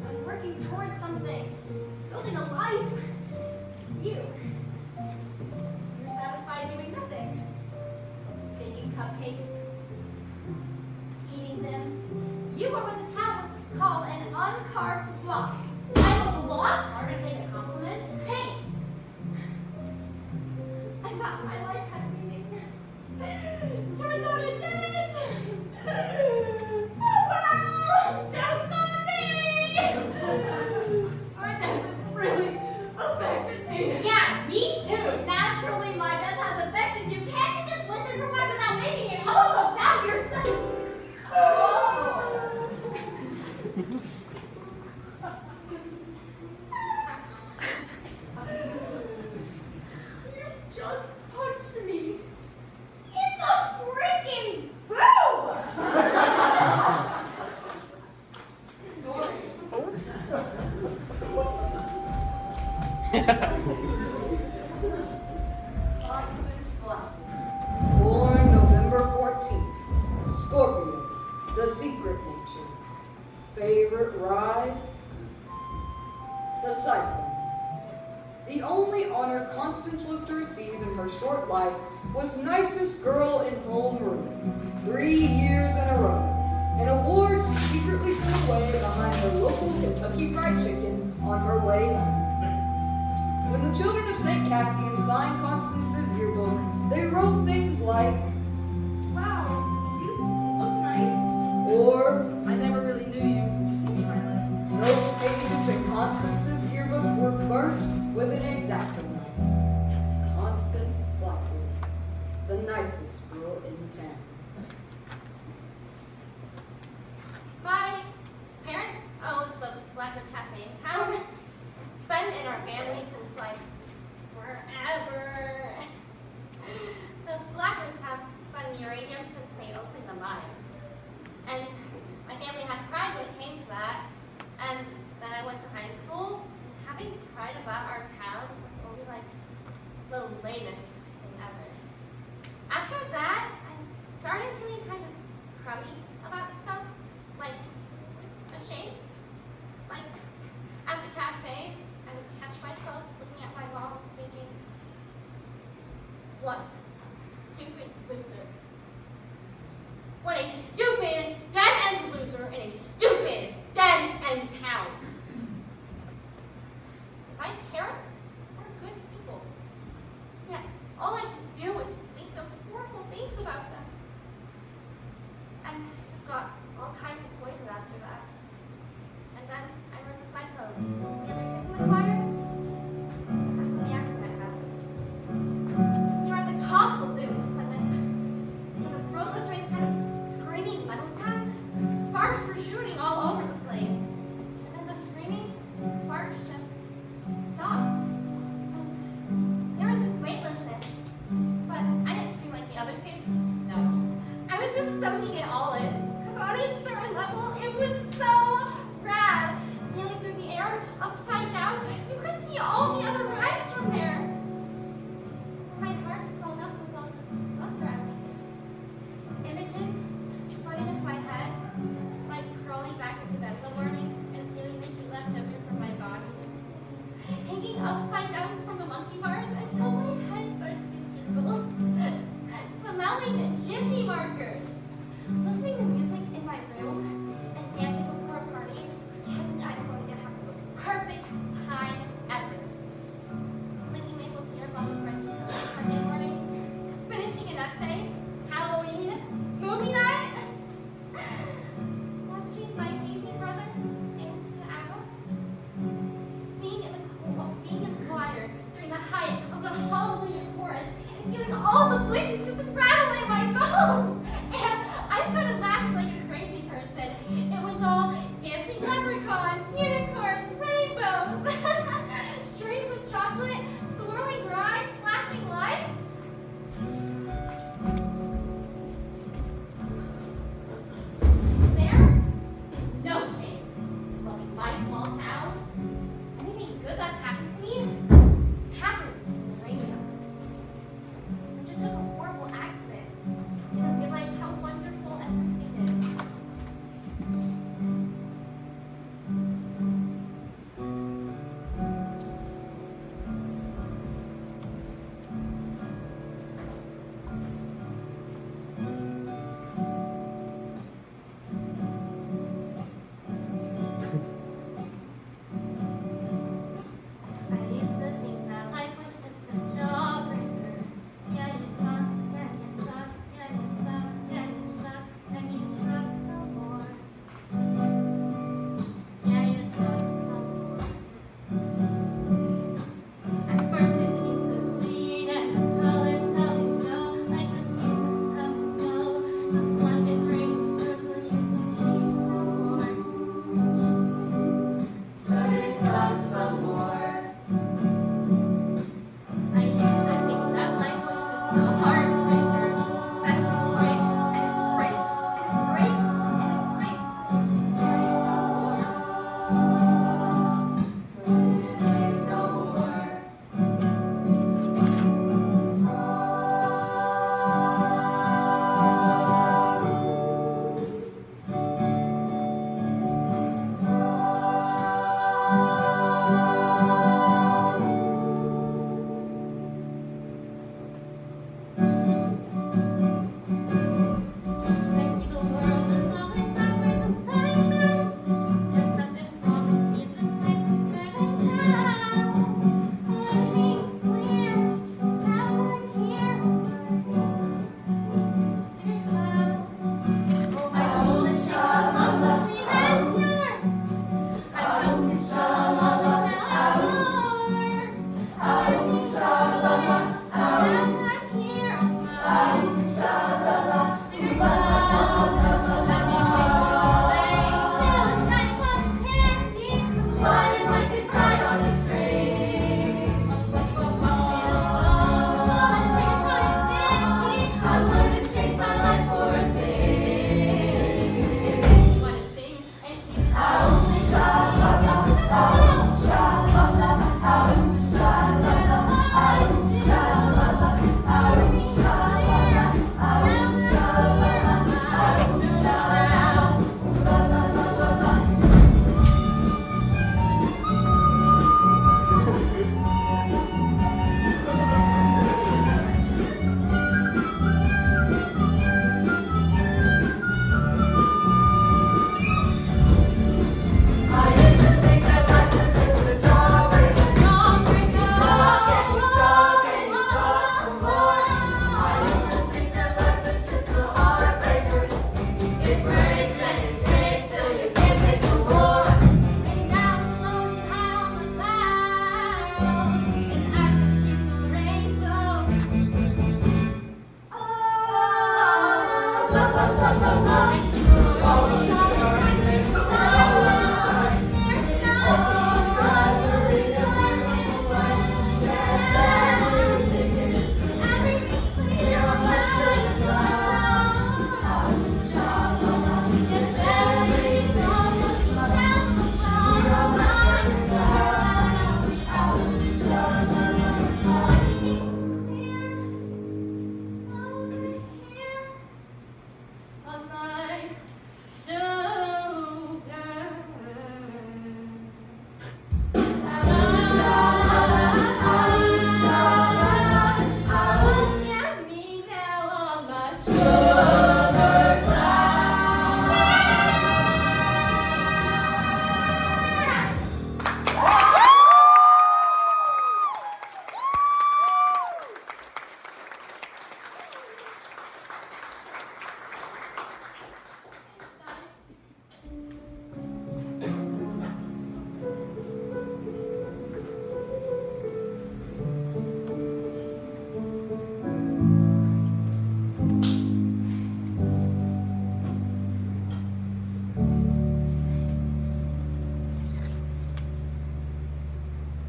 I was working towards something, building a life. You're satisfied doing nothing. Baking cupcakes, eating them. You are what the tablets call an uncarved block. I'm a block? Hard to take a compliment. Thanks. I thought my life had meaning. Turns out it didn't. Oh well, joke's on me. My death has really affected me. Yeah, me too. Naturally, my death has affected you. Can't you just listen for once without making it all about yourself? You just punched me in the freaking boob! Constance Blackwood, born November 14th, Scorpio, the secret nature. Favorite ride? The Cyclone. The only honor Constance was to receive in her short life was nicest girl in homeroom, 3 years in a row. An award she secretly put away behind her local Kentucky Fried Chicken on her way home. When the children of St. Cassian signed Constance's yearbook, they wrote things like, Wow, you look nice. or I never really knew you. You just seemed highlight. no pages in Constance's yearbook were burnt with an X-Acto knife. Constance Blackwood, the nicest girl in town. My parents owned the Blackwood Cafe in town. It's been in our family since like forever. The Blackwoods have been in uranium since they opened the mines. And my family had pride when it came to that. And then I went to high school, and having pride about our town was only like the latest thing ever. After that, I started feeling kind of crummy about stuff, like ashamed. Like at the cafe, I would catch myself looking at my mom thinking, what a stupid loser. What a stupid, dead-end loser in a stupid, dead-end town. My parents were good people. Yet all I could do was think those horrible things about them. And just got all kinds of poison after that. And then I heard the cyclone. The other kids in the choir? That's when the accident happened. We were at the top of the loop when the roller coaster, instead of screaming metal sound, sparks were shooting all over the place. And then the screaming, sparks just stopped. And there was this weightlessness. But I didn't scream like the other kids. No. I was just soaking it all in. Because on a certain level, it was so rad. Sailing through the air, upside down, you could see all the other rides from there. My heart swelled up with all this love for everything. Images flooding into my head, like crawling back into bed in the morning and feeling like you left over from my body. Hanging upside down from the monkey bars until my head starts to tingle. Smelling chimney markers. Listening to music in my room and dancing before a party, pretending I'm going to have the most perfect time ever. Licking maple syrup off of French toast Sunday mornings. Finishing an essay. Halloween. Movie night. Watching my baby brother dance to ABBA. Being in the choir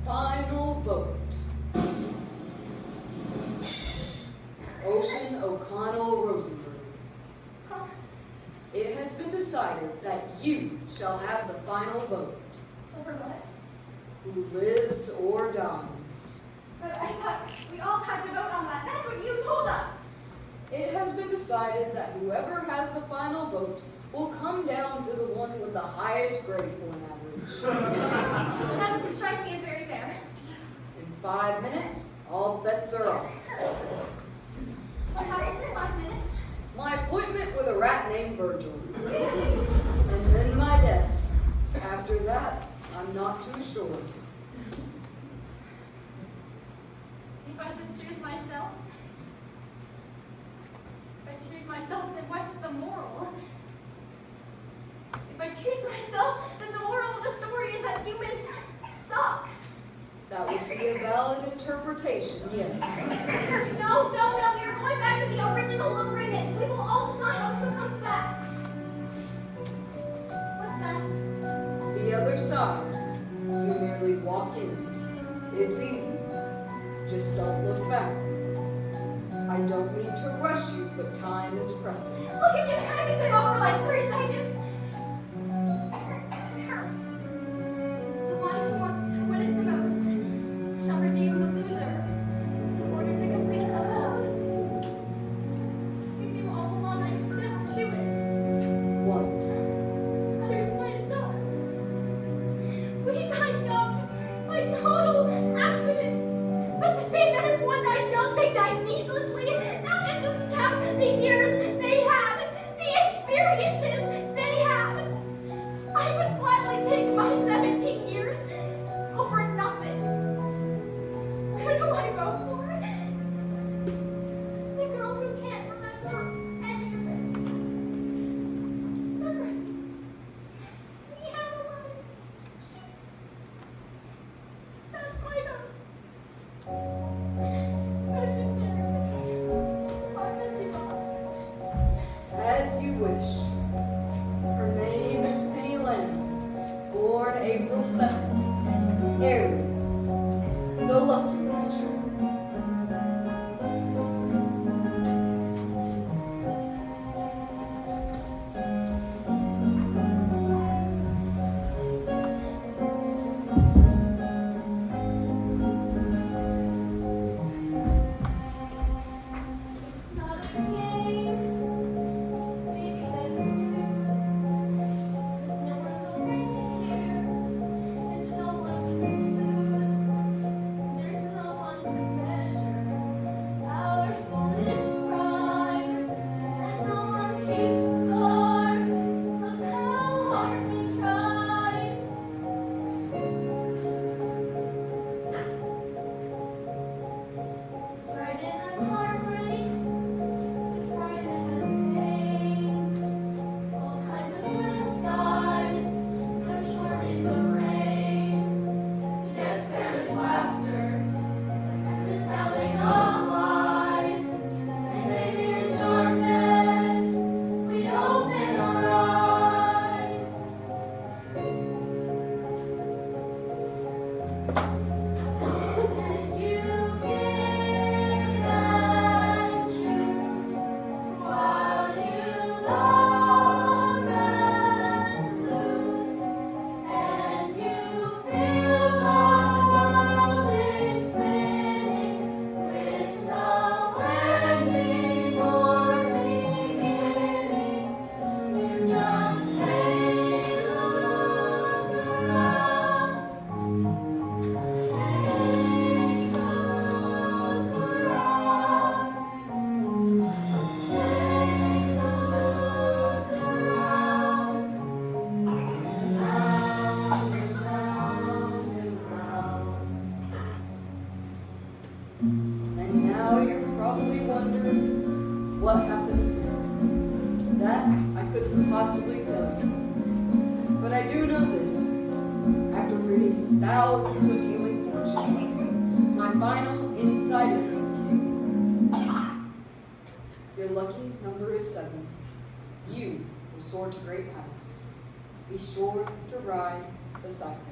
Final vote. Ocean O'Connell Rosenberg. Huh? It has been decided that you shall have the final vote. Over what? Who lives or dies. But I thought we all had to vote on that. That's what you told us. It has been decided that whoever has the final vote will come down to the one with the highest grade point average. That doesn't strike me as very fair. In 5 minutes, all bets are off. What happens in 5 minutes? My appointment with a rat named Virgil. And then my death. After that, I'm not too sure. If I just choose myself? If I choose myself, then what's the moral? If I choose myself, then the moral of the story is that humans suck. That would be a valid interpretation, yes. No, we are going back to the original agreement. We will all decide on who comes back. What's that? The other side, you merely walk in. It's easy. Just don't look back. I don't mean to rush you, but time is pressing. Look at you hanging it off for like 3 seconds. The one who wants to win it the most shall redeem the loser in order to complete the whole. You knew all along I could never do it. What? Choose myself. We died young by total accident. But to say that if one dies young, they died needlessly, that is to count the years they had, the experiences they had. I would gladly take my 17 years over nothing. Who do I vote for? The girl who can't remember any of it. Remember, we had a life. That's my vote. Ocean Mary, Pharmacy Box. As you wish. Her name is Penny Lamb, born April 7th, Aries, the lucky rancher. It's not a game. Maybe that's That I couldn't possibly tell you. But I do know this. After reading thousands of healing fortunes, my final insight is your lucky number is 7. You will soar to great heights. Be sure to ride the Cyclone.